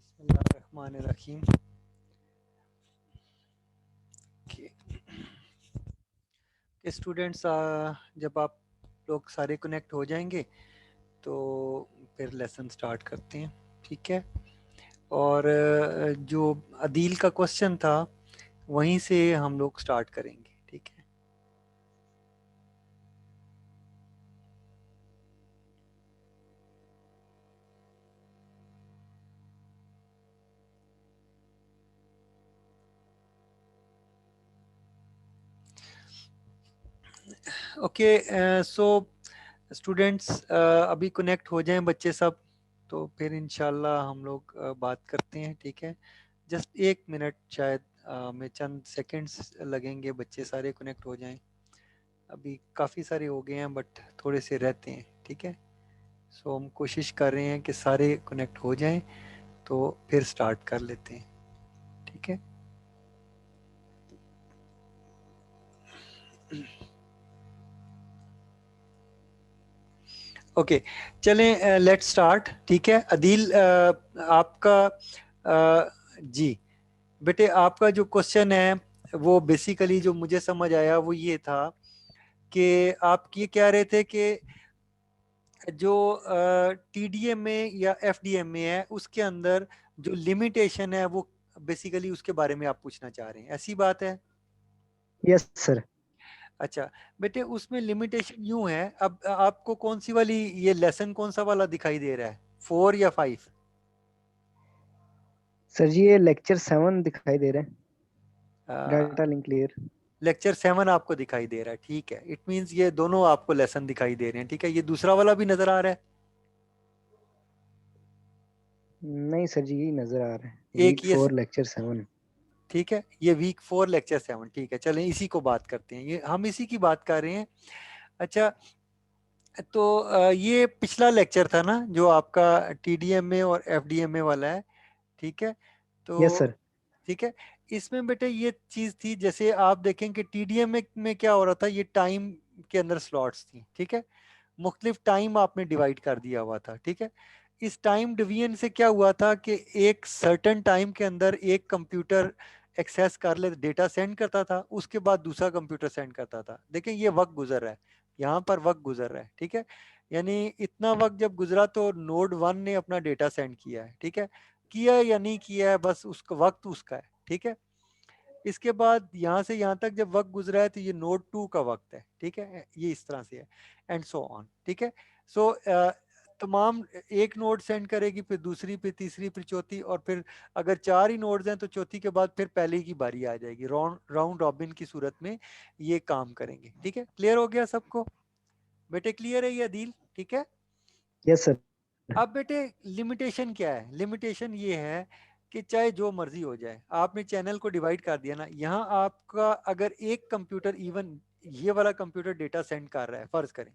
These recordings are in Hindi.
बिस्मिल्लाहिर्रहमानिर्रहीम। के स्टूडेंट्स, जब आप लोग सारे कनेक्ट हो जाएंगे तो फिर लेसन स्टार्ट करते हैं, ठीक है। और जो अदील का क्वेश्चन था वहीं से हम लोग स्टार्ट करेंगे, ठीक है। ओके, सो स्टूडेंट्स अभी कनेक्ट हो जाएं बच्चे सब, तो फिर इंशाल्लाह हम लोग बात करते हैं, ठीक है। जस्ट 1 मिनट शायद में चंद सेकंड्स लगेंगे, बच्चे सारे कनेक्ट हो जाएं। अभी काफ़ी सारे हो गए हैं बट थोड़े से रहते हैं, ठीक है। सो हम कोशिश कर रहे हैं कि सारे कनेक्ट हो जाएं तो फिर स्टार्ट कर लेते हैं, ठीक है। ओके, चलें, लेट्स स्टार्ट, ठीक है। अदील, आपका जी बेटे, आपका जो क्वेश्चन है वो बेसिकली जो मुझे समझ आया वो ये था कि आप ये कह रहे थे कि जो टीडीएम में या एफडीएम में है उसके अंदर जो लिमिटेशन है वो बेसिकली उसके बारे में आप पूछना चाह रहे हैं, ऐसी बात है? Yes sir. अच्छा बेटे, उसमें लिमिटेशन यूं है, अब आपको कौन सी वाली ये लेसन कौन सा वाला दिखाई दे रहा है, 4 या 5? सर जी ये लेक्चर 7 दिखाई दे रहा है, डाटा लिंक लेयर। लेक्चर 7 आपको दिखाई दे रहा है, ठीक है। इट मींस ये दोनों आपको लेसन दिखाई दे रहे हैं, ठीक है। ये दूसरा वाला भी नजर आ रहा है? नहीं सर जी यही नजर आ रहा है, एक वीक ये 4 लेक्चर 7। ठीक है, ये वीक 4 लेक्चर 7, ठीक है। चलें इसी को बात करते हैं, ये हम इसी की बात कर रहे हैं। अच्छा, तो ये पिछला लेक्चर था ना जो आपका टीडीएम में और एफडीएम में वाला है, ठीक है। यस तो सर। ठीक है, इसमें बेटे ये चीज थी, जैसे आप देखें कि टीडीएम में क्या हो रहा था, ये टाइम के अंदर स्लॉट्स थी, ठीक है। मुख्तलिफ टाइम आपने डिवाइड कर दिया हुआ था, ठीक है। इस टाइम डिवीजन से क्या हुआ था कि एक सर्टेन टाइम के अंदर एक कंप्यूटर एक्सेस कर ले, डेटा सेंड करता था, उसके बाद दूसरा कंप्यूटर सेंड करता था। देखें ये वक्त गुजर रहा है, यहाँ पर वक्त गुजर रहा है, ठीक है। यानी इतना वक्त जब गुजरा तो नोड 1 ने अपना डेटा सेंड किया है, ठीक है। किया है या नहीं किया है, बस उसका वक्त उसका है, ठीक है। इसके बाद यहाँ से यहाँ तक जब वक्त गुजरा है तो ये नोड 2 का वक्त है, ठीक है। ये इस तरह से है एंड सो ऑन, ठीक है। सो तमाम एक नोड सेंड करेगी, फिर दूसरी, फिर तीसरी, फिर चौथी, और फिर अगर 4 ही नोड्स हैं तो चौथी के बाद फिर पहले की बारी आ जाएगी। राउंड रॉबिन की सूरत में ये काम करेंगे, ठीक है। क्लियर हो गया सबको बेटे? क्लियर है ये अदील? ठीक है। Yes sir. अब बेटे लिमिटेशन क्या है? लिमिटेशन ये है कि चाहे जो मर्जी हो जाए, आपने चैनल को डिवाइड कर दिया ना, यहाँ आपका अगर एक कंप्यूटर, इवन ये वाला कंप्यूटर डेटा सेंड कर रहा है फर्ज करें,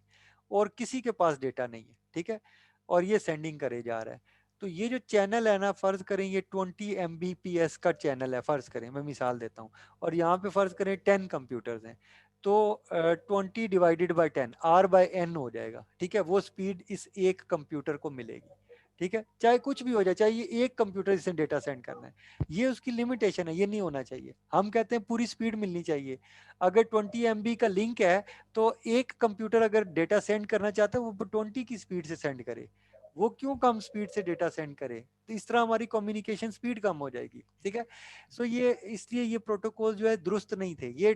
और किसी के पास डेटा नहीं है, ठीक है, और ये सेंडिंग करे जा रहा है, तो ये जो चैनल है ना, फर्ज करें ये 20 Mbps का चैनल है, फर्ज करें, मैं मिसाल देता हूँ, और यहाँ पे फर्ज करें 10 कंप्यूटर्स हैं, तो 20 / 10 R/N हो जाएगा, ठीक है। वो स्पीड इस एक कंप्यूटर को मिलेगी, ठीक है। चाहे कुछ भी हो जाए, चाहे ये एक कंप्यूटर जिसे डेटा सेंड करना है, ये उसकी लिमिटेशन है, ये नहीं होना चाहिए। हम कहते हैं पूरी स्पीड मिलनी चाहिए। अगर 20 MB का लिंक है तो एक कंप्यूटर अगर डेटा सेंड करना चाहता है वो 20 की स्पीड से सेंड करे, वो क्यों कम स्पीड से डेटा सेंड करे? तो इस तरह हमारी कम्युनिकेशन स्पीड कम हो जाएगी, ठीक है। सो ये इसलिए ये प्रोटोकॉल जो है दुरुस्त नहीं थे, ये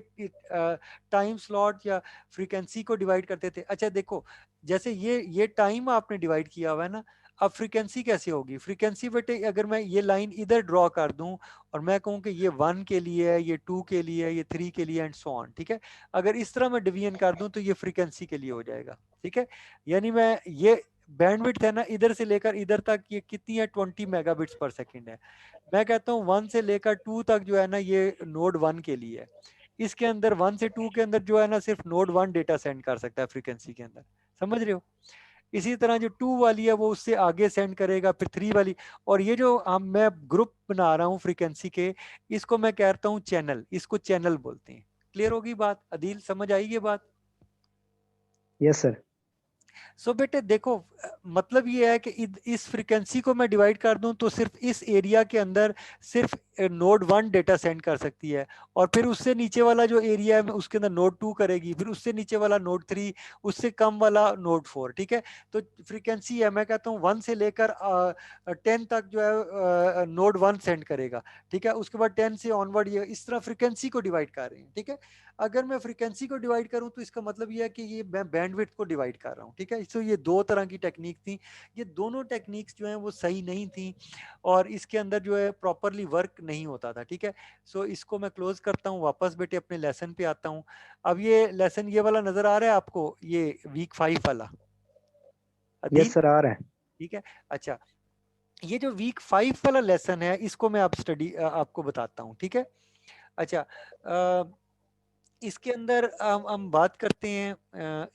टाइम स्लॉट या फ्रीक्वेंसी को डिवाइड करते थे। अच्छा देखो, जैसे ये टाइम आपने डिवाइड किया हुआ है ना, अब फ्रीक्वेंसी कैसे होगी? फ्रीक्वेंसी बेटे अगर मैं ये लाइन इधर ड्रॉ कर दूं और मैं कहूं कि ये 1 के लिए है, ये 2 के लिए है, ये 3 के लिए एंड सो ऑन, ठीक है। अगर इस तरह मैं डिवीजन कर दूं तो ये फ्रीक्वेंसी के लिए हो जाएगा, ठीक है। यानी मैं ये बैंडविड्थ है ना, इधर से लेकर इधर तक ये कितनी है, 20 Mbps है। मैं कहता हूँ 1 से लेकर 2 तक जो है ना ये नोड 1 के लिए है। इसके अंदर 1 से 2 के अंदर जो है ना सिर्फ नोड 1 डेटा सेंड कर सकता है फ्रीक्वेंसी के अंदर, समझ रहे हो। इसी तरह जो 2 वाली है वो उससे आगे सेंड करेगा, फिर 3 वाली। और ये जो हम मैं ग्रुप बना रहा हूँ फ्रीक्वेंसी के, इसको मैं कहता हूँ चैनल, इसको चैनल बोलते हैं। क्लियर होगी बात अदील? समझ आई ये बात? Yes sir. सो बेटे देखो, मतलब ये है कि इस फ्रीक्वेंसी को मैं डिवाइड कर दूं तो सिर्फ इस एरिया के अंदर सिर्फ नोड 1 डेटा सेंड कर सकती है, और फिर उससे नीचे वाला जो एरिया है उसके अंदर नोड 2 करेगी, फिर उससे नीचे वाला नोड 3, उससे कम वाला नोड 4। ठीक है, तो फ्रीक्वेंसी है, मैं कहता हूँ 1 से लेकर 10 तक जो है नोड 1 सेंड करेगा। ठीक है, उसके बाद 10 से ऑनवर्ड ये इस तरह फ्रीक्वेंसी को डिवाइड कर रहे हैं। ठीक है, अगर मैं फ्रीक्वेंसी को डिवाइड करूं तो इसका मतलब ये है कि ये मैं बैंडविड्थ को डिवाइड कर रहा हूं। ठीक है, तो ये दो तरह की टेक्निक थी, ये दोनों टेक्निक्स जो हैं वो सही नहीं थी और इसके अंदर जो है प्रॉपरली वर्क नहीं होता था। ठीक है, सो इसको मैं क्लोज करता हूँ, वापस बेटे अपने लेसन पे आता हूँ। अब ये लेसन ये वाला नजर आ रहा है आपको, ये वीक 5 वाला यस अदील? सर, आ रहा है। ठीक है, अच्छा, ये जो वीक 5 वाला लेसन है इसको मैं आप स्टडी आपको बताता हूँ। ठीक है, अच्छा, इसके अंदर हम बात करते हैं,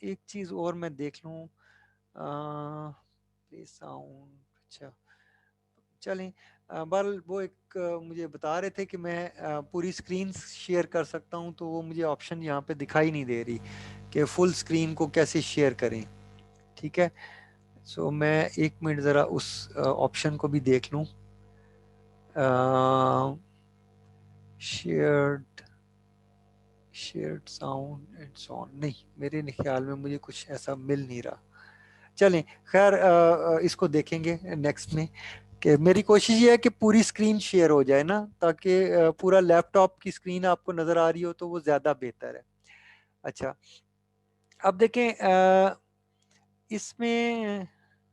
एक चीज और मैं देख लूं, प्ले साउंड, अच्छा, चलें, बल वो एक मुझे बता रहे थे कि मैं पूरी स्क्रीन शेयर कर सकता हूं, तो वो मुझे ऑप्शन यहाँ पे दिखाई नहीं दे रही कि फुल स्क्रीन को कैसे शेयर करें। ठीक है, सो मैं एक मिनट ज़रा उस ऑप्शन को भी देख लूं, shared shared sound and so on, नहीं मेरे ख्याल में मुझे कुछ ऐसा मिल नहीं रहा। चलें, खैर इसको देखेंगे नेक्स्ट में, कि मेरी कोशिश ये है कि पूरी स्क्रीन शेयर हो जाए ना, ताकि पूरा लैपटॉप की स्क्रीन आपको नज़र आ रही हो तो वो ज़्यादा बेहतर है। अच्छा, अब देखें, इसमें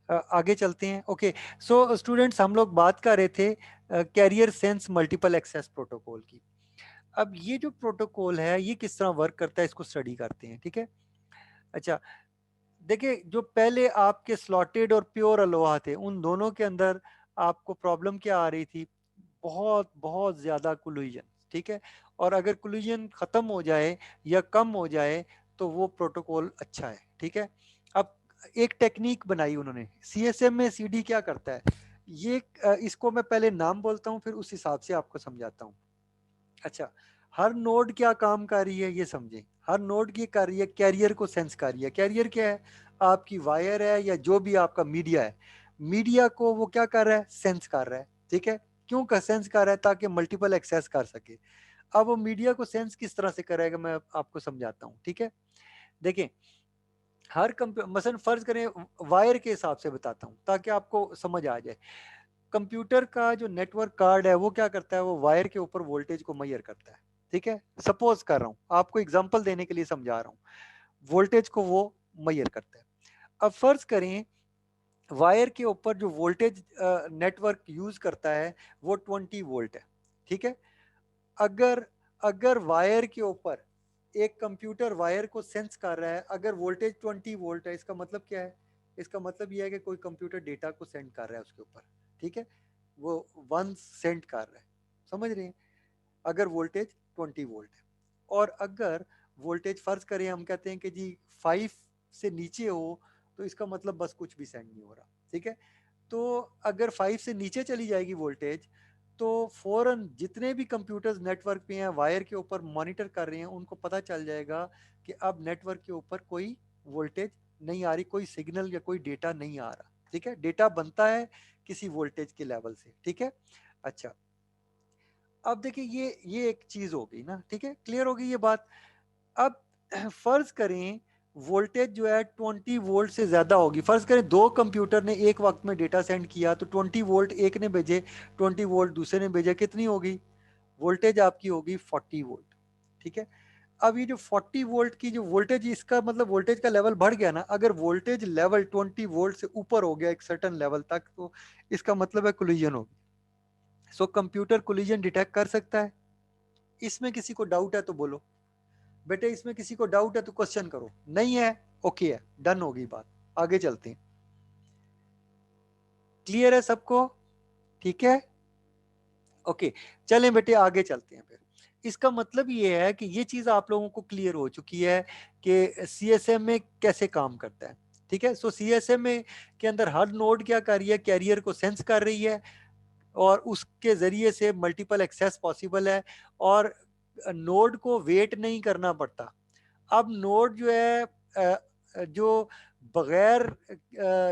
आगे चलते हैं। ओके, सो स्टूडेंट्स, हम लोग बात कर रहे थे carrier sense multiple access protocol की। अब ये जो प्रोटोकॉल है ये किस तरह वर्क करता है इसको स्टडी करते हैं। ठीक है, अच्छा, देखिए, जो पहले आपके स्लॉटेड और प्योर अलोहा थे उन दोनों के अंदर आपको प्रॉब्लम क्या आ रही थी? बहुत बहुत ज्यादा कोलिजन। ठीक है, और अगर कोलिजन खत्म हो जाए या कम हो जाए तो वो प्रोटोकॉल अच्छा है। ठीक है, अब एक टेक्निक बनाई उन्होंने, सीएसएम में सीडी क्या करता है, ये इसको मैं पहले नाम बोलता हूँ फिर उस हिसाब से आपको समझाता हूँ। अच्छा, हर नोड क्या काम कर रही है ये समझें। हर नोड की कर रही है कैरियर को सेंस कर रही है। कैरियर क्या है? आपकी वायर है या जो भी आपका मीडिया है, मीडिया को वो क्या कर रहा है? सेंस कर रहा है। ठीक है, क्यों का सेंस कर रहा है? ताकि मल्टीपल एक्सेस कर सके। अब वो मीडिया को सेंस किस तरह से करेगा मैं आपको समझाता हूँ। ठीक है, देखें, हर मसलन फर्ज करें, वायर के हिसाब से बताता हूँ ताकि आपको समझ आ जाए। कंप्यूटर का जो नेटवर्क कार्ड है वो क्या करता है? वो वायर के ऊपर वोल्टेज को मेजर करता है। ठीक है, सपोज कर रहा हूँ, आपको एग्जांपल देने के लिए समझा रहा हूँ, वोल्टेज को वो मेजर करता है। अब फर्ज करें, वायर के ऊपर जो वोल्टेज नेटवर्क यूज करता है वो 20 वोल्ट है। ठीक है, अगर अगर वायर के ऊपर एक कंप्यूटर वायर को सेंस कर रहा है, अगर वोल्टेज 20 वोल्ट है, इसका मतलब क्या है? इसका मतलब यह है कि कोई कंप्यूटर डेटा को सेंड कर रहा है उसके ऊपर। ठीक है, वो वन सेंड कर रहा है, समझ रहे हैं? अगर वोल्टेज 20 वोल्ट है, और अगर वोल्टेज फर्ज करें, हम कहते हैं कि जी 5 से नीचे हो, तो इसका मतलब बस कुछ भी सेंड नहीं हो रहा। ठीक है, तो अगर 5 से नीचे चली जाएगी वोल्टेज, तो फौरन जितने भी कंप्यूटर्स नेटवर्क पे हैं वायर के ऊपर मॉनिटर कर रहे हैं उनको पता चल जाएगा कि अब नेटवर्क के ऊपर कोई वोल्टेज नहीं आ रही, कोई सिग्नल या कोई डेटा नहीं आ रहा। ठीक है, डेटा बनता है किसी वोल्टेज के लेवल से। ठीक है, अच्छा, अब देखिए, ये एक चीज हो गई ना। ठीक है, क्लियर हो गई ये बात? अब फर्ज करें वोल्टेज जो है 20 वोल्ट से ज्यादा होगी, फर्ज करें दो कंप्यूटर ने एक वक्त में डेटा सेंड किया, तो 20 वोल्ट एक ने भेजे, 20 वोल्ट दूसरे ने भेजे, कितनी होगी वोल्टेज? आपकी होगी 40 वोल्ट। ठीक है, अब ये जो 40 वोल्ट की जो वोल्टेज, इसका मतलब वोल्टेज का लेवल बढ़ गया ना। अगर वोल्टेज लेवल 20 वोल्ट से ऊपर हो गया एक सर्टन लेवल तक, तो इसका मतलब है कोलिजन होगी। सो कंप्यूटर कोलिजन डिटेक्ट कर सकता है। इसमें किसी को डाउट है तो बोलो बेटे, इसमें किसी को डाउट है तो क्वेश्चन करो, नहीं है ओके है, डन होगी बात, आगे चलते हैं। क्लियर है सबको? ठीक है, ओके, चलें बेटे आगे चलते हैं फिर। इसका मतलब ये है कि ये चीज आप लोगों को क्लियर हो चुकी है कि सीएसएम में कैसे काम करता है। ठीक है, सो सीएसएम में के अंदर हर नोड क्या कर रही है? कैरियर को सेंस कर रही है और उसके जरिए से मल्टीपल एक्सेस पॉसिबल है, और नोड को वेट नहीं करना पड़ता। अब नोड जो है जो बगैर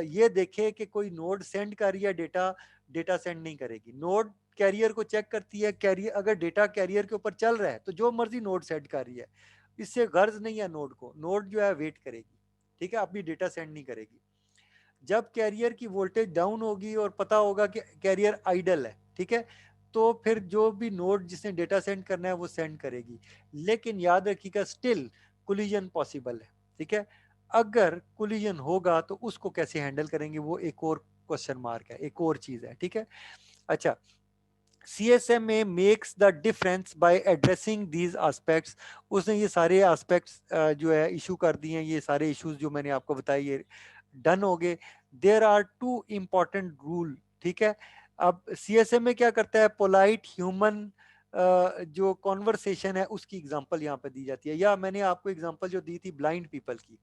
ये देखे कि कोई नोड सेंड कर रही है डेटा सेंड नहीं करेगी। नोड कैरियर को चेक करती है, कैरियर अगर डेटा कैरियर के ऊपर चल रहा है तो जो मर्जी नोड सेंड कर रही है, इससे गर्ज नहीं है नोड को, नोड जो है वेट करेगी, ठीक है, अपनी डेटा सेंड नहीं करेगी। जब कैरियर की वोल्टेज डाउन होगी और पता होगा कि कैरियर आइडल है, ठीक है, तो फिर जो भी नोड जिसने डेटा सेंड करना है वो सेंड करेगी। लेकिन याद रखिएगा स्टिल कोलिजन पॉसिबल है, ठीक है। अगर कोलिजन होगा तो उसको कैसे हैंडल करेंगे, वो एक और क्वेश्चन मार्क है, एक और चीज है, ठीक है। अच्छा, CSMA makes the difference by addressing these aspects। उसने ये सारे aspects जो है इशू कर दिए हैं, ये सारे इश्यूज जो मैंने आपको बताए ये डन हो गए। There are two important rule, ठीक है। अब CSMA क्या करता है, पोलाइट ह्यूमन जो कॉन्वर्सेशन है उसकी एग्जांपल यहाँ पे दी जाती है। या मैंने आपको एग्जांपल जो दी थी ब्लाइंड पीपल की,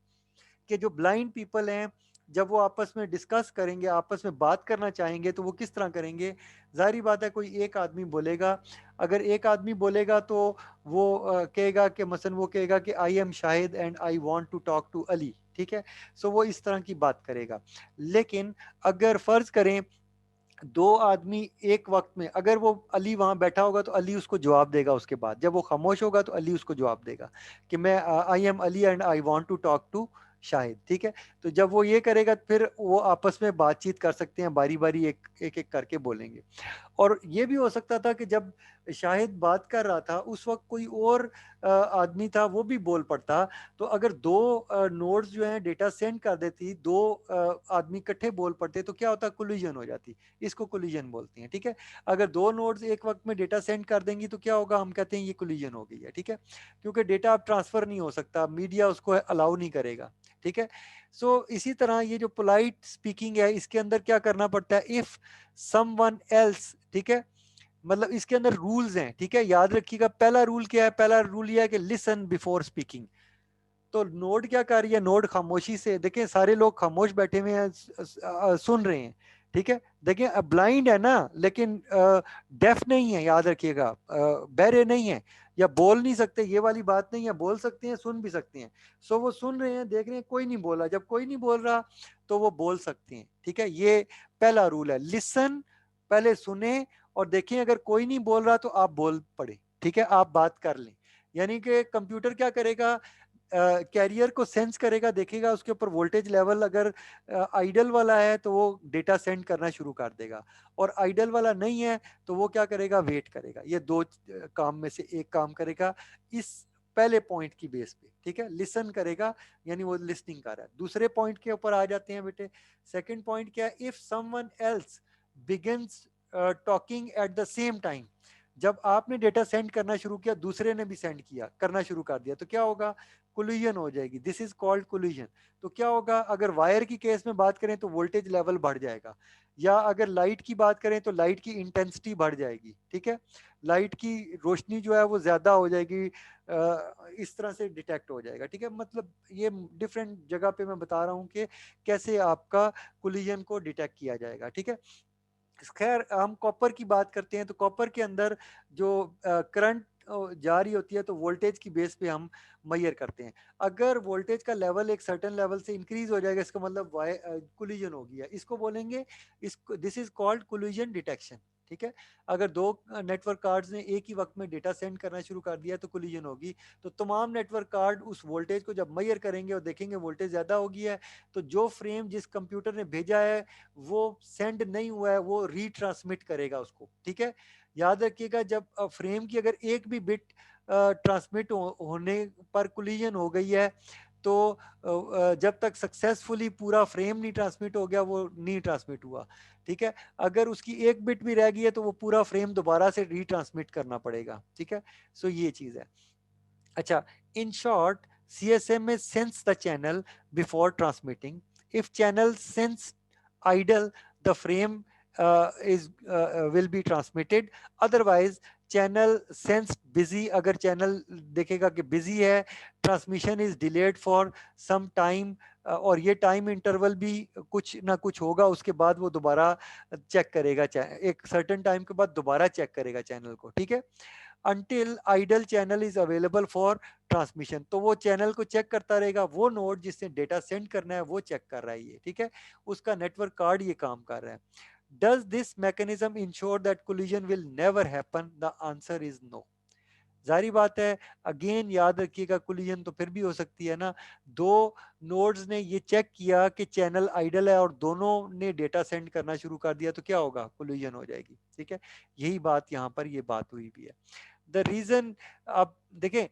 कि जो ब्लाइंड पीपल हैं जब वो आपस में डिस्कस करेंगे, आपस में बात करना चाहेंगे तो वो किस तरह करेंगे। जाहिर बात है कोई एक आदमी बोलेगा, अगर एक आदमी बोलेगा तो वो कहेगा कि मसलन वो कहेगा कि I am Shahid and I want to talk to Ali, ठीक है। सो वो इस तरह की बात करेगा। लेकिन अगर फर्ज करें दो आदमी एक वक्त में, अगर वो अली वहां बैठा होगा तो अली उसको जवाब देगा, उसके बाद जब वो खामोश होगा तो अली उसको जवाब देगा कि मैं I am Ali and I want to talk to Shahid, ठीक है। तो जब वो ये करेगा फिर वो आपस में बातचीत कर सकते हैं, बारी बारी एक एक, एक करके बोलेंगे। और ये भी हो सकता था कि जब शाहिद बात कर रहा था उस वक्त कोई और आदमी था वो भी बोल पड़ता। तो अगर दो नोड्स जो हैं डेटा सेंड कर देती, दो आदमी इकट्ठे बोल पड़ते तो क्या होता, कोलिजन हो जाती। इसको कोलिजन बोलते हैं, ठीक है। अगर दो नोड्स एक वक्त में डेटा सेंड कर देंगी तो क्या होगा, हम कहते हैं ये कोलिजन हो गई है, ठीक है। क्योंकि डेटा अब ट्रांसफर नहीं हो सकता, मीडिया उसको अलाउ नहीं करेगा, ठीक है। सो इसी तरह ये जो पोलाइट स्पीकिंग है इसके अंदर क्या करना पड़ता है, इफ समवन एल्स, ठीक है, मतलब इसके अंदर रूल्स हैं, ठीक है। याद रखिएगा पहला रूल क्या है, पहला रूल यह है कि लिसन बिफोर स्पीकिंग। तो नोड क्या कर रही है, नोड खामोशी से, देखें सारे लोग खामोश बैठे हुए हैं, सुन रहे हैं, ठीक है। देखें ब्लाइंड है ना, लेकिन डेफ नहीं है, याद रखिएगा बहरे नहीं है, या बोल नहीं सकते, ये वाली बात नहीं है, बोल सकते हैं, सुन भी सकते हैं। सो वो सुन रहे हैं, देख रहे हैं, कोई नहीं बोला, जब कोई नहीं बोल रहा तो वो बोल सकते हैं, ठीक है। ये पहला रूल है, लिसन, पहले सुने और देखें अगर कोई नहीं बोल रहा तो आप बोल पड़े, ठीक है, आप बात कर लें। यानी कि कंप्यूटर क्या करेगा, कैरियर को सेंस करेगा, देखेगा उसके ऊपर वोल्टेज लेवल अगर आइडल वाला है तो वो डेटा सेंड करना शुरू कर देगा, और आइडल वाला नहीं है तो वो क्या करेगा, वेट करेगा। ये दो काम में से एक काम करेगा इस पहले पॉइंट की बेस पे, ठीक है। लिसन करेगा यानी वो लिसनिंग कर रहा है। दूसरे पॉइंट के ऊपर आ जाते हैं बेटे। सेकंड पॉइंट क्या है, if someone else begins talking at the same time. जब आपने डेटा सेंड करना शुरू किया दूसरे ने भी सेंड किया, करना शुरू कर दिया, तो क्या होगा, कोलिजन हो जाएगी, दिस इज कॉल्ड कोलिजन। तो क्या होगा, अगर वायर की केस में बात करें तो वोल्टेज लेवल बढ़ जाएगा, या अगर लाइट की बात करें तो लाइट की इंटेंसिटी बढ़ जाएगी, ठीक है। लाइट की रोशनी जो है वो ज्यादा हो जाएगी, इस तरह से डिटेक्ट हो जाएगा, ठीक है। मतलब ये डिफरेंट जगह पे मैं बता रहा हूँ कि कैसे आपका कोलिजन को डिटेक्ट किया जाएगा, ठीक है। खैर हम कॉपर की बात करते हैं तो कॉपर के अंदर जो करंट जा रही होती है तो वोल्टेज की बेस पे हम मैयर करते हैं। अगर वोल्टेज का लेवल एक सर्टेन लेवल से इंक्रीज हो जाएगा इसका मतलब कोलिजन हो गया, इसको बोलेंगे, इसको this is called collision detection, ठीक है। अगर दो नेटवर्क कार्ड्स ने एक ही वक्त में डेटा सेंड करना शुरू कर दिया तो कोलिजन होगी। तो तमाम नेटवर्क कार्ड उस वोल्टेज को जब मैयर करेंगे और देखेंगे वोल्टेज ज़्यादा हो गई है, तो जो फ्रेम जिस कंप्यूटर ने भेजा है वो सेंड नहीं हुआ है वो रीट्रांसमिट करेगा उसको, ठीक है। याद रखिएगा जब फ्रेम की अगर एक भी बिट ट्रांसमिट होने पर कोलिजन हो गई है तो जब तक सक्सेसफुली पूरा फ्रेम नहीं ट्रांसमिट हो गया वो नहीं ट्रांसमिट हुआ, ठीक है। अगर उसकी एक बिट भी रह गई है तो वो पूरा फ्रेम दोबारा से रीट्रांसमिट करना पड़ेगा, ठीक है। सो ये चीज है। अच्छा, in short, CSMA sense the channel before transmitting. If channel sense idle, the frame is will be transmitted. Otherwise, channel sense busy. अगर channel देखेगा कि busy है, transmission is delayed for some time. और ये टाइम इंटरवल भी कुछ ना कुछ होगा, उसके बाद वो दोबारा चेक करेगा, एक सर्टेन टाइम के बाद दोबारा चेक करेगा चैनल को, ठीक है। until idle channel is available for transmission. तो वो चैनल को चेक करता रहेगा, वो नोड जिसने डेटा सेंड करना है वो चेक कर रहा है ये, ठीक है, उसका नेटवर्क कार्ड ये काम कर रहा है। Does this mechanism ensure that collision will never happen? The answer is no. जारी बात है, अगेन याद रखिएगा, कोलिजन तो फिर भी हो सकती है ना, दो नोड्स ने ये चेक किया कि चैनल आइडल है और दोनों ने डेटा सेंड करना शुरू कर दिया, तो क्या होगा, कोलिजन हो जाएगी, ठीक है। यही बात यहाँ पर ये बात हुई भी है। द रीजन, अब देखें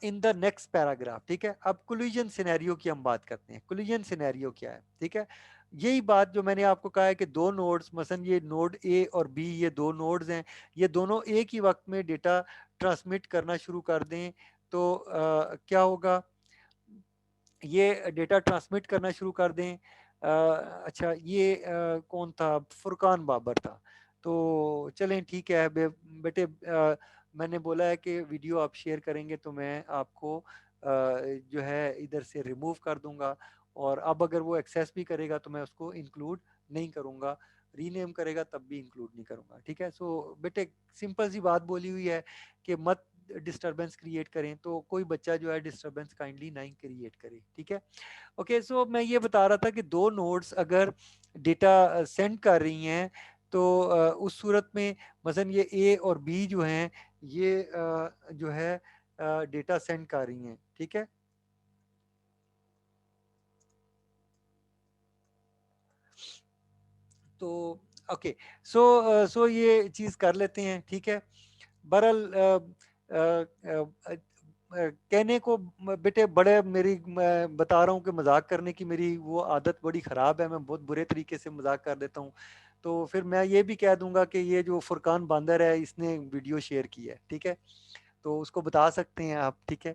इन द नेक्स्ट पैराग्राफ, ठीक है, अब कोलिजन सिनेरियो की हम बात करते हैं। कोलिजन सिनेरियो क्या है, ठीक है, यही बात जो मैंने आपको कहा है कि दो नोड्स, मसलन ये नोड ए और बी, ये दो नोड्स हैं, ये दोनों एक ही वक्त में डेटा ट्रांसमिट करना शुरू कर दें, तो क्या होगा, ये डेटा ट्रांसमिट करना शुरू कर दें। अच्छा, ये कौन था, फुरकान बाबर था। तो चलें ठीक है बेटे, मैंने बोला है कि वीडियो आप शेयर करेंगे तो मैं आपको जो है इधर से रिमूव कर दूंगा, और अब अगर वो एक्सेस भी करेगा तो मैं उसको इंक्लूड नहीं करूंगा, रीनेम करेगा तब भी इंक्लूड नहीं करूंगा, ठीक है। सो बेटे सिंपल सी बात बोली हुई है कि मत डिस्टरबेंस क्रिएट करें, तो कोई बच्चा जो है डिस्टरबेंस काइंडली नहीं क्रिएट करे, ठीक है। ओके, सो मैं ये बता रहा था कि दो नोड्स अगर डेटा सेंड कर रही हैं, तो उस सूरत में मसलन ये ए और बी जो हैं, ये जो है डेटा सेंड कर रही हैं, ठीक है। तो ओके, सो ये चीज कर लेते हैं, ठीक है। बहरहाल कहने को बेटे बड़े, मेरी मैं बता रहा हूँ कि मजाक करने की मेरी वो आदत बड़ी ख़राब है, मैं बहुत बुरे तरीके से मजाक कर देता हूँ। तो फिर मैं ये भी कह दूंगा कि ये जो फुरकान बांदर है इसने वीडियो शेयर की है, ठीक है, तो उसको बता सकते हैं आप, ठीक है।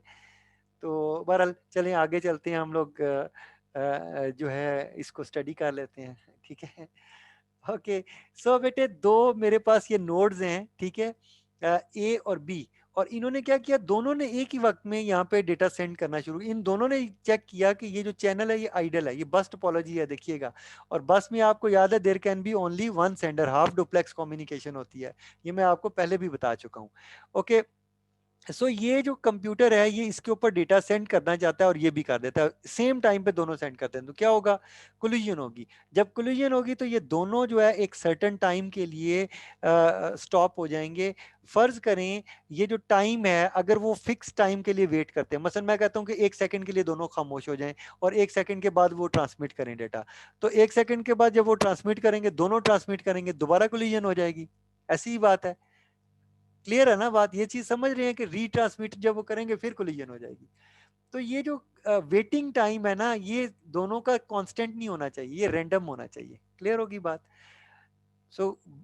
तो बहरहाल चलें आगे चलते हैं हम लोग, जो है इसको स्टडी कर लेते हैं, ठीक है। ओके, सो बेटे दो मेरे पास ये नोड्स हैं, ठीक है, ए और बी, और इन्होंने क्या किया, दोनों ने एक ही वक्त में यहाँ पे डेटा सेंड करना शुरू, इन दोनों ने चेक किया कि ये जो चैनल है ये आइडल है, ये बस टोपोलॉजी है, देखिएगा। और बस में आपको याद है there can be only one sender, half duplex communication होती है, ये मैं आपको पहले भी बता चुका हूँ। ओके, ये जो कंप्यूटर है ये इसके ऊपर डेटा सेंड करना चाहता है और ये भी कर देता है, सेम टाइम पे दोनों सेंड करते हैं, तो क्या होगा, कोलिजन होगी। जब कोलिजन होगी तो ये दोनों जो है एक सर्टेन टाइम के लिए स्टॉप हो जाएंगे। फर्ज करें ये जो टाइम है अगर वो फिक्स टाइम के लिए वेट करते हैं, मसलन मैं कहता हूँ कि 1 सेकंड के लिए दोनों खामोश हो जाएं और 1 सेकंड के बाद वो ट्रांसमिट करें डेटा, तो 1 सेकंड के बाद जब वो ट्रांसमिट करेंगे, दोनों ट्रांसमिट करेंगे, दोबारा कोलिजन हो जाएगी। ऐसी ही बात है, क्लियर है ना बात, ये चीज समझ रहे हैं कि रीट्रांसमिट जब वो करेंगे फिर कोलिजन हो जाएगी। तो ये जो वेटिंग टाइम है ना, ये दोनों का कांस्टेंट नहीं होना चाहिए, ये रैंडम होना चाहिए। क्लियर होगी बात।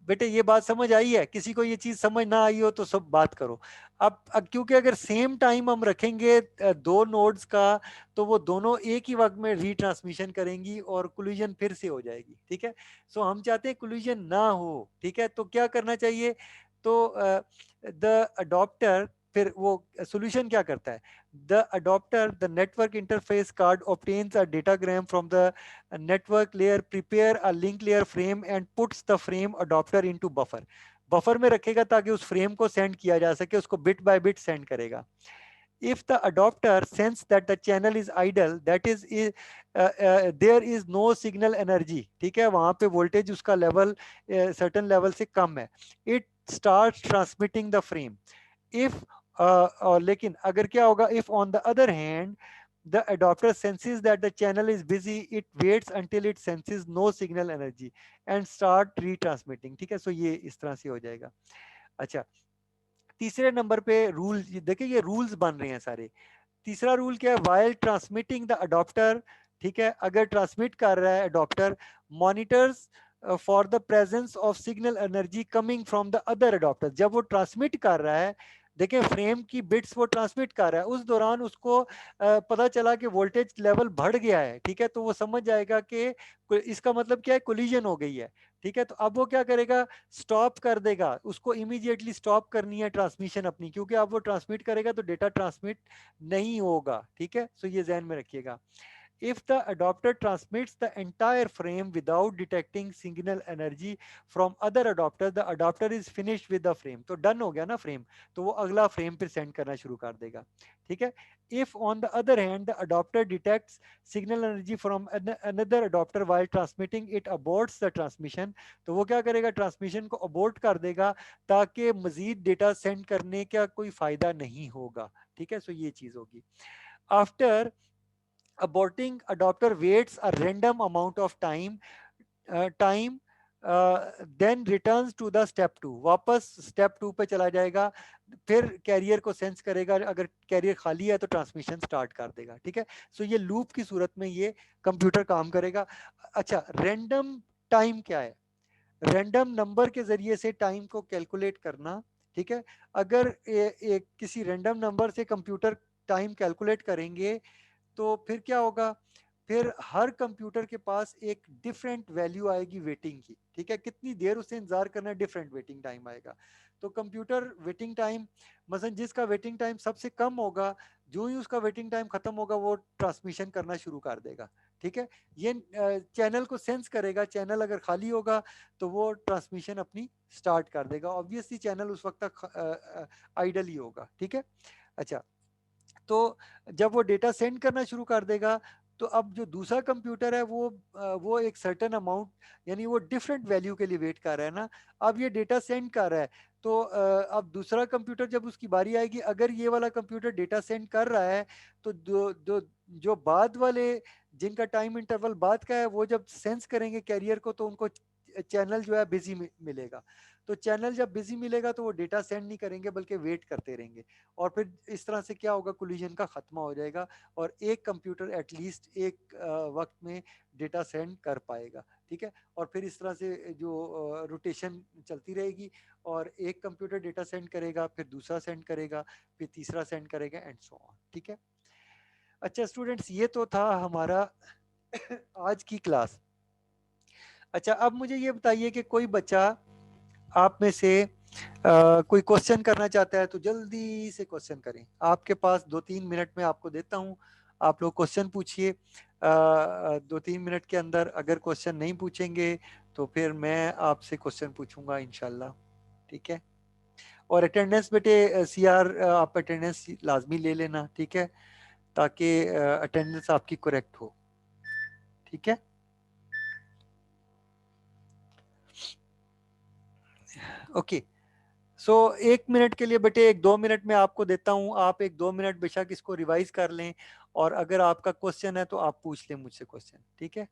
बेटे ये बात समझ आई है, किसी को ये चीज समझ ना आई हो तो सब बात करो। अब क्योंकि अगर सेम टाइम हम रखेंगे दो नोड्स का, तो वो दोनों एक ही वक्त में रीट्रांसमिशन करेंगी और कोलिजन फिर से हो जाएगी, ठीक है। हम चाहते हैं कोलिजन ना हो, ठीक है, तो क्या करना चाहिए, तो द अडॉप्टर, फिर वो सॉल्यूशन क्या करता है, the adapter, the network interface card obtains a datagram from the network layer, prepare a link layer frame and puts the frame adapter into buffer, buffer में रखेगा ताकि उस फ्रेम को सेंड किया जा सके, उसको बिट बाय बिट सेंड करेगा। if the adapter sense that the channel is idle, that is there is no signal energy, ठीक है, वहां पे वोल्टेज उसका लेवल सर्टेन लेवल से कम है, it starts transmitting the frame। if और लेकिन अगर क्या होगा, if on the other hand the adapter senses that the channel is busy, it waits until it senses no signal energy and start retransmitting, ठीक है। ये इस तरह से हो जाएगा। अच्छा, तीसरे नंबर पे रूल देखिए, ये रूल्स बन रहे हैं सारे। तीसरा रूल क्या है, वाइल ट्रांसमिटिंग द अडॉप्टर, ठीक है, अगर ट्रांसमिट कर रहा है adopter, monitors for the presence of signal energy coming from the other adopter, जब वो ट्रांसमिट कर रहा है, देखिए फ्रेम की बिट्स वो ट्रांसमिट कर रहा है, उस दौरान उसको पता चला कि वोल्टेज लेवल बढ़ गया है, ठीक है, तो वो समझ जाएगा कि इसका मतलब क्या है, कोलिजन हो गई है, ठीक है। तो अब वो क्या करेगा, स्टॉप कर देगा, उसको इमीडिएटली स्टॉप करनी है ट्रांसमिशन अपनी, क्योंकि अब वो ट्रांसमिट करेगा तो डेटा ट्रांसमिट नहीं होगा, ठीक है। ये जहन में रखिएगा। If the adapter transmits the entire frame without detecting signal energy from other adapter, the adapter is finished with the frame. तो डन हो गया ना फ्रेम, तो वो अगला फ्रेम पे सेंड करना शुरू कर देगा, ठीक है. If on the other hand the adapter detects signal energy from another adapter while transmitting, it aborts the transmission. तो वो क्या करेगा, ट्रांसमिशन को अबोर्ट कर देगा ताकि मजीद डेटा सेंड करने का कोई फायदा नहीं होगा, ठीक है. सो ये चीज होगी. After aborting, adapter waits a random amount of time, then returns to the step two, वापस स्टेप टू पे चला जाएगा. फिर कैरियर को सेंस करेगा, अगर कैरियर खाली है तो ट्रांसमिशन स्टार्ट कर देगा, ठीक है. सो ये लूप की सूरत में ये कंप्यूटर काम करेगा. अच्छा, रैंडम टाइम क्या है? रैंडम नंबर के जरिए से टाइम को कैलकुलेट करना, ठीक है. अगर किसी रैंडम नंबर से कंप्यूटर टाइम कैलकुलेट करेंगे तो फिर क्या होगा, फिर हर कंप्यूटर के पास एक डिफरेंट वैल्यू आएगी वेटिंग की, ठीक है. कितनी देर उसे इंतजार करना है, डिफरेंट वेटिंग टाइम आएगा. तो कंप्यूटर वेटिंग टाइम, मसलन जिसका वेटिंग टाइम सबसे कम होगा, जो ही उसका वेटिंग टाइम खत्म होगा वो ट्रांसमिशन करना शुरू कर देगा, ठीक है. ये चैनल को सेंस करेगा, चैनल अगर खाली होगा तो वो ट्रांसमिशन अपनी स्टार्ट कर देगा. ऑब्वियसली चैनल उस वक्त तक आइडल ही होगा, ठीक है. अच्छा, तो जब वो डेटा सेंड करना शुरू कर देगा, तो अब जो दूसरा कंप्यूटर है वो एक सर्टेन अमाउंट, यानी वो डिफरेंट वैल्यू के लिए वेट कर रहा है ना. अब ये डेटा सेंड कर रहा है, तो अब दूसरा कंप्यूटर जब उसकी बारी आएगी, अगर ये वाला कंप्यूटर डेटा सेंड कर रहा है, तो जो बाद वाले जिनका टाइम इंटरवल बाद का है, वो जब सेंस करेंगे कैरियर को, तो उनको चैनल जो है बिजी मिलेगा. तो चैनल जब बिजी मिलेगा तो वो डेटा सेंड नहीं करेंगे बल्कि वेट करते रहेंगे. और फिर इस तरह से क्या होगा, कोलिजन का खात्मा हो जाएगा और एक कंप्यूटर एटलीस्ट एक वक्त में डेटा सेंड कर पाएगा, ठीक है. और फिर इस तरह से जो रोटेशन चलती रहेगी, और एक कंप्यूटर डेटा सेंड करेगा, फिर दूसरा सेंड करेगा, फिर तीसरा सेंड करेगा, एंड सो ऑन, ठीक है. अच्छा स्टूडेंट्स, ये तो था हमारा आज की क्लास. अच्छा, अब मुझे ये बताइए कि कोई बच्चा आप में से कोई क्वेश्चन करना चाहता है तो जल्दी से क्वेश्चन करें. आपके पास 2-3 मिनट में आपको देता हूं, आप लोग क्वेश्चन पूछिए. 2-3 मिनट के अंदर अगर क्वेश्चन नहीं पूछेंगे तो फिर मैं आपसे क्वेश्चन पूछूंगा इंशाल्लाह, ठीक है. और अटेंडेंस बेटे, सीआर आप अटेंडेंस लाजमी ले लेना, ठीक है, ताकि अटेंडेंस आपकी करेक्ट हो, ठीक है. ओके. सो 1 मिनट के लिए बेटे, 1-2 मिनट में आपको देता हूं, आप 1-2 मिनट बेशक इसको रिवाइज कर लें, और अगर आपका क्वेश्चन है तो आप पूछ लें मुझसे क्वेश्चन, ठीक है.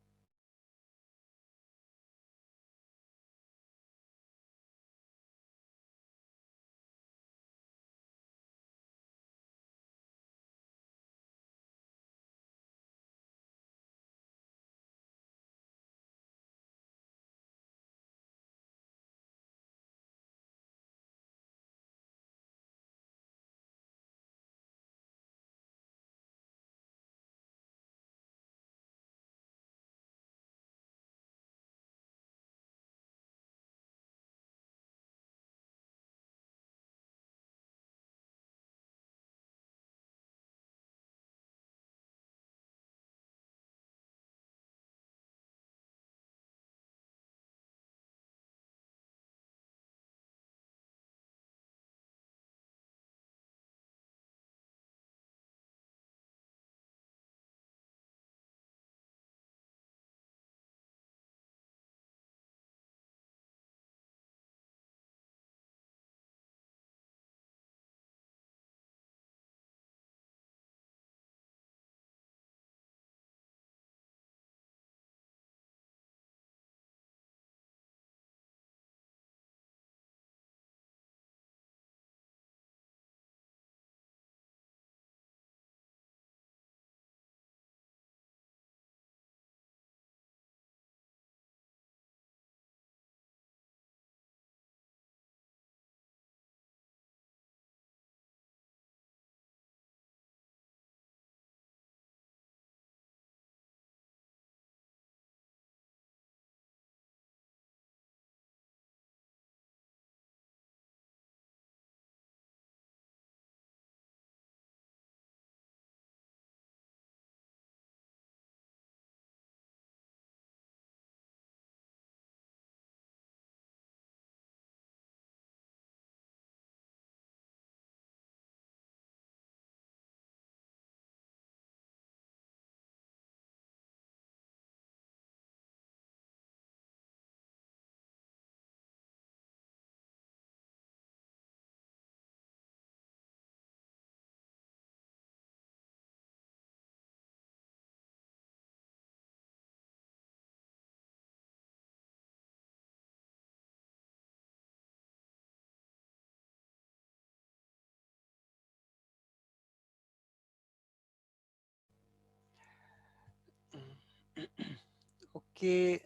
ओके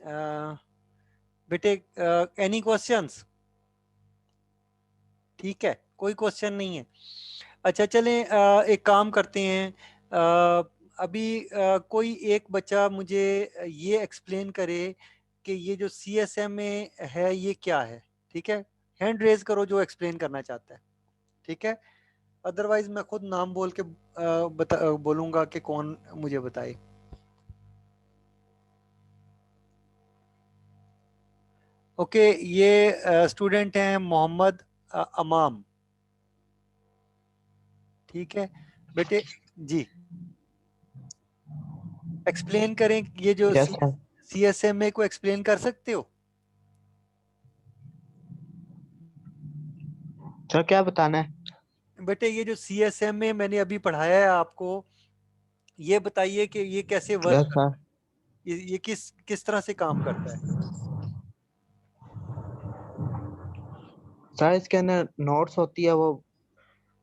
बेटे, एनी क्वेश्चंस? ठीक है, कोई क्वेश्चन नहीं है। अच्छा चलें, एक काम करते हैं, अभी कोई एक बच्चा मुझे ये एक्सप्लेन करे कि ये जो CSMA है ये क्या है। ठीक है, हैंड रेज करो जो एक्सप्लेन करना चाहता है। ठीक है, अदरवाइज मैं खुद नाम बोल के बोलूंगा कि कौन मुझे बताए। ओके, ये स्टूडेंट हैं मोहम्मद अमाम। ठीक है बेटे जी, एक्सप्लेन करें ये जो यस सर। CSMA को एक्सप्लेन कर सकते हो? सर क्या बताना है? बेटे ये जो CSMA मैंने अभी पढ़ाया है आपको, ये बताइए कि ये कैसे वर्क यस करता सर। है, ये किस किस तरह से काम करता है? सर इसके अंदर नोट्स होती है, वो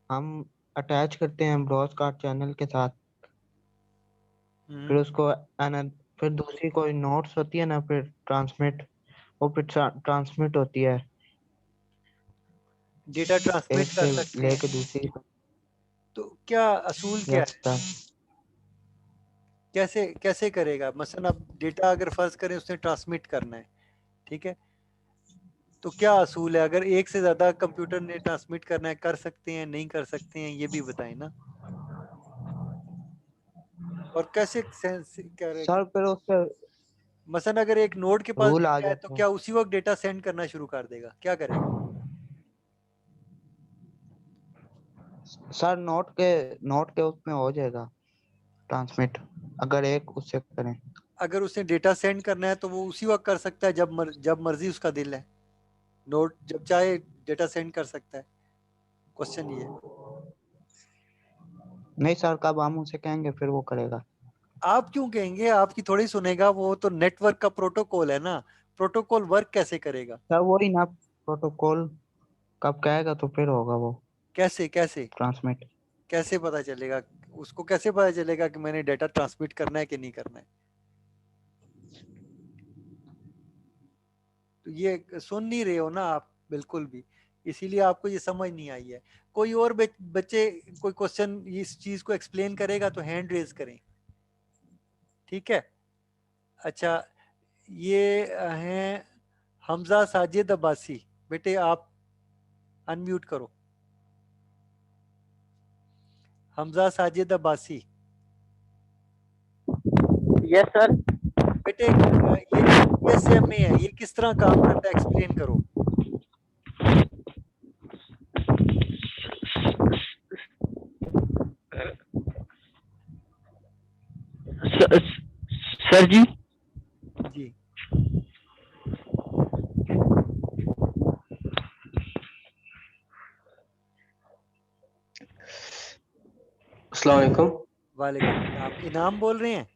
हम अटैच करते हैं ब्रॉडकास्ट चैनल के साथ। फिर उसको फिर दूसरी कोई नोट्स होती है ना, फिर ट्रांसमिट, वो फिर ट्रांसमिट होती है डेटा ट्रांसमिट एक कर से सकते हैं। लेके दूसरी। तो क्या असूल क्या यस है, सर। कैसे कैसे करेगा? मसलन अब डेटा अगर फर्ज करें उसने ट्रांसमिट करना है, ठीक है, तो क्या असूल है? अगर एक से ज्यादा कंप्यूटर ने ट्रांसमिट करना है, कर सकते हैं नहीं कर सकते हैं, ये भी बताएं ना। और कैसे सेंस करेगा? सर फिर उससे मसलन अगर एक नोड के पास रूल आ डेटा है तो जाते क्या हैं। उसी वक्त डेटा सेंड करना शुरू कर देगा? क्या करेगा? सर नोट के उसमें हो जाएगा ट्रांसमिट, अगर एक उससे करें। अगर उसने डेटा सेंड करना है तो वो उसी वक्त कर सकता है जब मर्जी उसका दिल है। नोड जब चाहे डेटा सेंड कर सकता है। क्वेश्चन ये है। नहीं सर, कब हम उसे कहेंगे फिर वो करेगा। आप क्यों कहेंगे? आपकी थोड़ी सुनेगा वो, तो नेटवर्क का प्रोटोकॉल है ना। प्रोटोकॉल वर्क कैसे करेगा? सर वही ना, प्रोटोकॉल कब कहेगा तो फिर होगा वो कैसे कैसे ट्रांसमिट। कैसे पता चलेगा? उसको कैसे पता चलेगा कि मैंने डेटा ट्रांसमिट करना है कि नहीं करना है? तो ये सुन नहीं रहे हो ना आप बिल्कुल भी, इसीलिए आपको ये समझ नहीं आई है। कोई और बच्चे कोई क्वेश्चन इस चीज को एक्सप्लेन करेगा तो हैंड रेज करें। ठीक है, अच्छा, ये हैं हमजा साजिद अब्बासी। बेटे आप अनम्यूट करो। हमजा साजिद अब्बासी। Yes sir. बेटे ये जो CSMA है ये किस तरह काम करता है, एक्सप्लेन करो। सर जी, जी अस्सलाम वालेकुम। वालेकुम सलाम। इनाम बोल रहे हैं?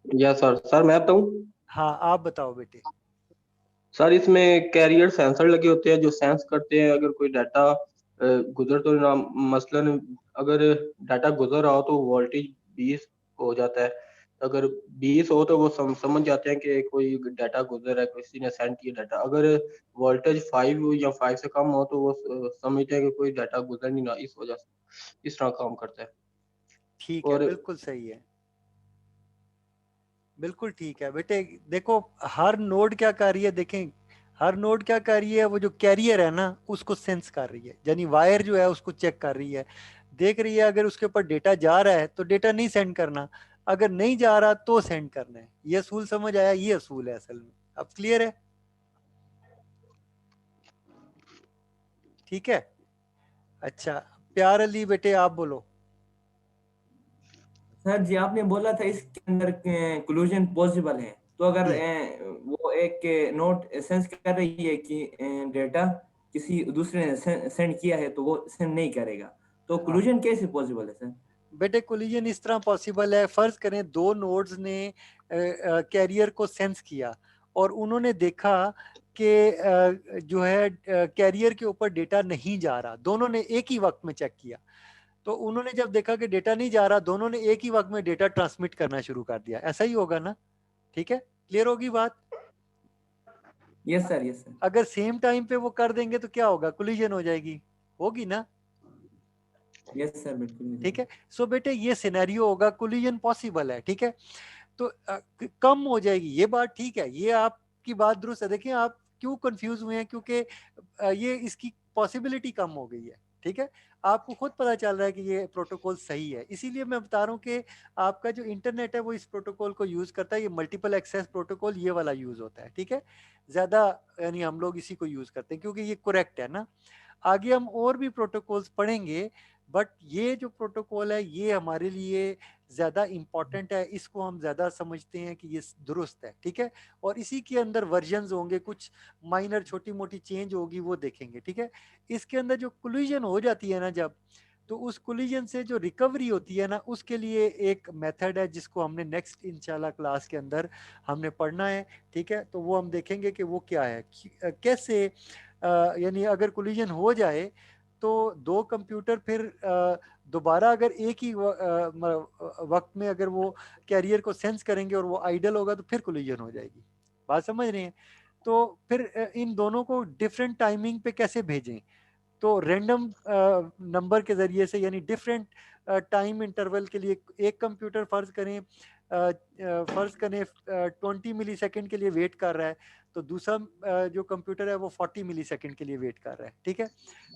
या सर मैं बताऊं। हाँ आप बताओ बेटे। सर इसमें कैरियर सेंसर लगे होते हैं जो सेंस करते हैं अगर कोई डाटा गुजर तो ना, मसलन अगर डाटा गुजर रहा हो तो वोल्टेज 20 हो जाता है। अगर 20 हो तो वो समझ जाते हैं कि कोई डाटा गुजर है, किसी ने सेंड किया डाटा। अगर वोल्टेज 5 या 5 से कम हो तो वो समझते हैं कि कोई डाटा गुजर नहीं रहा, इस वजह से इस तरह काम करता है। ठीक है, और बिल्कुल सही है, बिल्कुल ठीक है बेटे। देखो हर नोड क्या कर रही है, देखें हर नोड क्या कर रही है, वो जो कैरियर है ना उसको सेंस कर रही है, यानी वायर जो है उसको चेक कर रही है, देख रही है अगर उसके ऊपर डेटा जा रहा है तो डेटा नहीं सेंड करना, अगर नहीं जा रहा तो सेंड करना है। ये असूल समझ आया? ये असूल है असल में। अब क्लियर है? ठीक है, अच्छा प्यार अली बेटे आप बोलो। सर जी, आपने बोला था इसके अंदर क्लूजन पॉसिबल है, तो अगर जी वो एक नोट सेंस कर रही है कि डेटा किसी दूसरे ने सेंड किया है तो वो सेंड नहीं करेगा, तो हाँ क्लूजन कैसे पॉसिबल है सर? बेटे, कोलिजन इस तरह पॉसिबल है, फर्ज करें दो नोड्स ने कैरियर को सेंस किया और उन्होंने देखा कि जो है कैरियर के ऊपर डेटा नहीं जा रहा, दोनों ने एक ही वक्त में चेक किया। तो उन्होंने जब देखा कि डेटा नहीं जा रहा, दोनों ने एक ही वक्त में डेटा ट्रांसमिट करना शुरू कर दिया। ऐसा ही होगा ना? ठीक है, क्लियर होगी बात? Yes sir, yes sir. अगर सेम टाइम पे वो कर देंगे तो क्या होगा, कोलिजन हो जाएगी, होगी ना? यस सर, बिल्कुल। ठीक है। सो बेटे ये सिनेरियो होगा, कोलिजन पॉसिबल है, ठीक है। तो कम हो जाएगी, ये बात ठीक है, ये आपकी बात दुरुस्त है। देखिए आप क्यों कंफ्यूज हुए हैं, क्योंकि ये इसकी पॉसिबिलिटी कम हो गई है, ठीक है। आपको खुद पता चल रहा है कि ये प्रोटोकॉल सही है, इसीलिए मैं बता रहा हूँ कि आपका जो इंटरनेट है वो इस प्रोटोकॉल को यूज करता है। ये मल्टीपल एक्सेस प्रोटोकॉल ये वाला यूज होता है, ठीक है। ज्यादा यानी हम लोग इसी को यूज करते हैं क्योंकि ये करेक्ट है ना। आगे हम और भी प्रोटोकॉल्स पढ़ेंगे, बट ये जो प्रोटोकॉल है ये हमारे लिए ज़्यादा इम्पॉर्टेंट है, इसको हम ज़्यादा समझते हैं कि ये दुरुस्त है, ठीक है। और इसी के अंदर वर्जन्स होंगे, कुछ माइनर छोटी मोटी चेंज होगी वो देखेंगे, ठीक है। इसके अंदर जो कोलिजन हो जाती है ना जब, तो उस कोलिजन से जो रिकवरी होती है ना, उसके लिए एक मेथड है जिसको हमने नेक्स्ट इंशाल्लाह क्लास के अंदर हमने पढ़ना है, ठीक है। तो वो हम देखेंगे कि वो क्या है, कैसे यानी अगर कोलिजन हो जाए तो दो कंप्यूटर फिर दोबारा अगर एक ही वक्त में अगर वो कैरियर को सेंस करेंगे और वो आइडल होगा तो फिर कोलिजन हो जाएगी। बात समझ रहे हैं? तो फिर इन दोनों को डिफरेंट टाइमिंग पे कैसे भेजें, तो रैंडम नंबर के जरिए से, यानी डिफरेंट टाइम इंटरवल के लिए एक कंप्यूटर फर्ज करें 20 मिली सेकेंड के लिए वेट कर रहा है, तो दूसरा जो कंप्यूटर है वो 40 मिली सेकेंड के लिए वेट कर रहा है, ठीक है।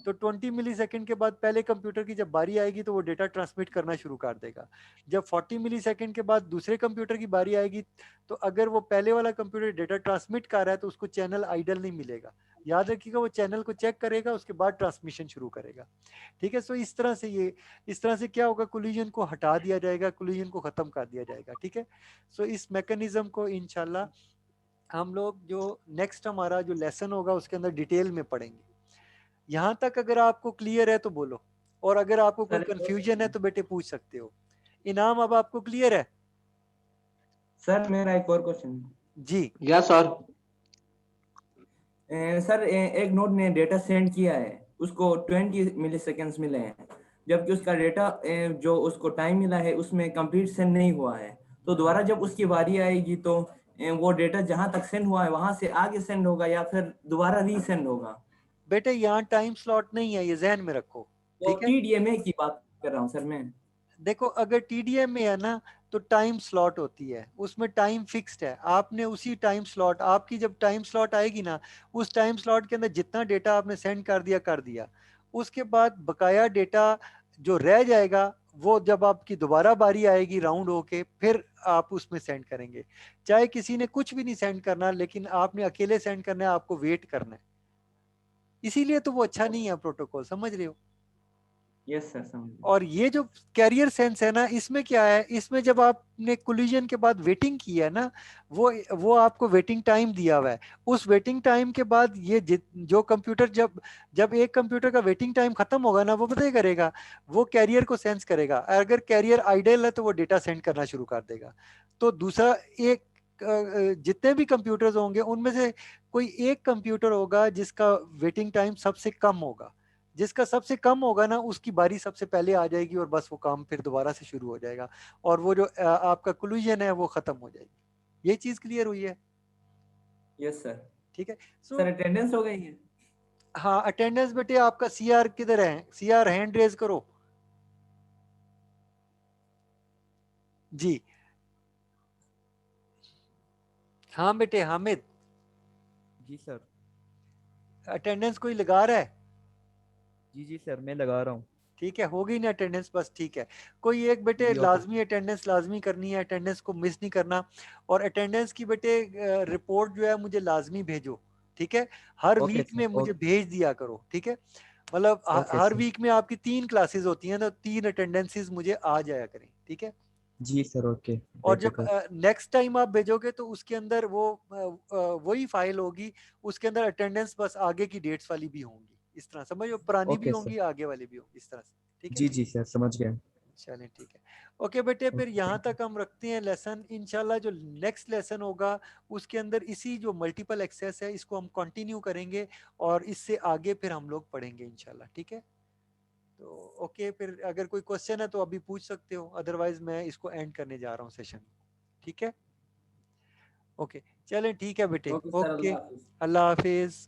तो 20 मिली सेकेंड के बाद पहले कंप्यूटर की जब बारी आएगी तो वो डेटा ट्रांसमिट करना शुरू कर देगा। जब 40 मिली सेकेंड के बाद दूसरे कंप्यूटर की बारी आएगी, तो अगर वो पहले वाला कंप्यूटर डेटा ट्रांसमिट कर रहा है तो उसको चैनल आइडल नहीं मिलेगा, याद रखिएगा, वो चैनल को चेक करेगा, उसके बाद ट्रांसमिशन शुरू करेगा, ठीक है। सो इस तरह से क्या होगा, कोलिजन को हटा दिया जाएगा, कोलिजन को खत्म कर दिया जाएगा, ठीक है। सो इस मैकेनिज्म को इंशाल्लाह हम लोग जो नेक्स्ट हमारा जो लेसन होगा उसके अंदर डिटेल में पढ़ेंगे। यहाँ तक अगर आपको क्लियर है तो बोलो, और अगर आपको कोई कंफ्यूजन है तो बेटे पूछ सकते हो। इनाम, अब आपको क्लियर है? सर मेरा एक और क्वेश्चन जी। Yes sir. सर, एक नोड ने डेटा सेंड किया है, उसको 20 मिली सेकेंड्स मिले हैं, जबकि उसका डेटा जो उसको टाइम मिला है उसमें कंप्लीट सेंड नहीं हुआ है। तो दोबारा जब उसकी बारी आएगी तो वो डेटा जहां तक सेंड हुआ है वहां से आगे सेंड होगा या फिर दोबारा रीसेंड होगा? बेटे यहाँ टाइम स्लॉट नहीं है, ये जहन में रखो, तो ठीक है। टीडीएमए की बात कर रहा हूँ सर मैं। देखो अगर टीडीएम में है ना तो टाइम स्लॉट होती है, उसमें टाइम फिक्स्ड है, आपने उसी टाइम स्लॉट, आपकी जब टाइम स्लॉट आएगी ना, उस टाइम स्लॉट के अंदर जितना डेटा आपने सेंड कर दिया, उसके बाद बकाया डेटा जो रह जाएगा वो जब आपकी दोबारा बारी आएगी राउंड होके फिर आप उसमें सेंड करेंगे। चाहे किसी ने कुछ भी नहीं सेंड करना, लेकिन आपने अकेले सेंड करना है, आपको वेट करना है, इसीलिए तो वो अच्छा नहीं है प्रोटोकॉल, समझ रहे हो? यस सर, समझ। और ये जो कैरियर सेंस है ना, इसमें क्या है, इसमें जब आपने कोलिजन के बाद वेटिंग की है ना, वो आपको वेटिंग टाइम दिया हुआ है। उस वेटिंग टाइम के बाद ये जो कंप्यूटर जब जब एक कंप्यूटर का वेटिंग टाइम खत्म होगा ना, वो पता ही करेगा, वो कैरियर को सेंस करेगा, अगर कैरियर आइडल है तो वो डेटा सेंड करना शुरू कर देगा। तो दूसरा एक जितने भी कंप्यूटर्स होंगे उनमें से कोई एक कंप्यूटर होगा जिसका वेटिंग टाइम सबसे कम होगा, जिसका सबसे कम होगा ना उसकी बारी सबसे पहले आ जाएगी और बस वो काम फिर दोबारा से शुरू हो जाएगा, और वो जो आपका कोलिजन है वो खत्म हो जाएगी। ये चीज क्लियर हुई है? Yes sir. ठीक है। सर अटेंडेंस हो गई है? हाँ अटेंडेंस बेटे आपका सीआर किधर है, सीआर हैंड रेज करो। जी हाँ बेटे हामिद, जी सर। अटेंडेंस कोई लगा रहा है? जी जी सर, मैं लगा रहा हूँ। ठीक है, हो गई ना अटेंडेंस, बस ठीक है। कोई एक बेटे जी ओके। लाजमी अटेंडेंस लाजमी करनी है, अटेंडेंस को मिस नहीं करना। और अटेंडेंस की बेटे रिपोर्ट जो है मुझे लाजमी भेजो, ठीक है। हर ओके वीक में सर। मुझे भेज दिया करो, ठीक है। मतलब ओके हर सर। वीक में आपकी 3 क्लासेस होती हैं तो 3 अटेंडेंसेस मुझे आ जाया करें, ठीक है। जी सर ओके। और जब बेफिक्र। नेक्स्ट टाइम आप भेजोगे तो उसके अंदर वो वही फाइल होगी, उसके अंदर अटेंडेंस बस आगे की डेट्स वाली भी होंगी, इस तरह समझो, पुरानी भी ओके सर। होंगी आगे वाली भी होंगी, इस तरह से, ठीक है। जी जी सर, समझ गया। चलें ठीक है। ओके बेटे, फिर ओके यहाँ थैंक यू। तक हम रखते हैं लेसन। इंशाल्लाह जो नेक्स्ट लेसन होगा उसके अंदर इसी जो मल्टीपल एक्सेस है इसको हम कंटिन्यू करेंगे, और इससे आगे फिर हम लोग पढ़ेंगे इंशाल्लाह, ठीक है। तो ओके, फिर अगर कोई क्वेश्चन है तो अभी पूछ सकते हो, अदरवाइज मैं इसको एंड करने जा रहा हूँ सेशन, ठीक है। ओके चलें ठीक है बेटे, ओके सर, ओके अल्लाह हाफिज। अल्लाह हाफिज।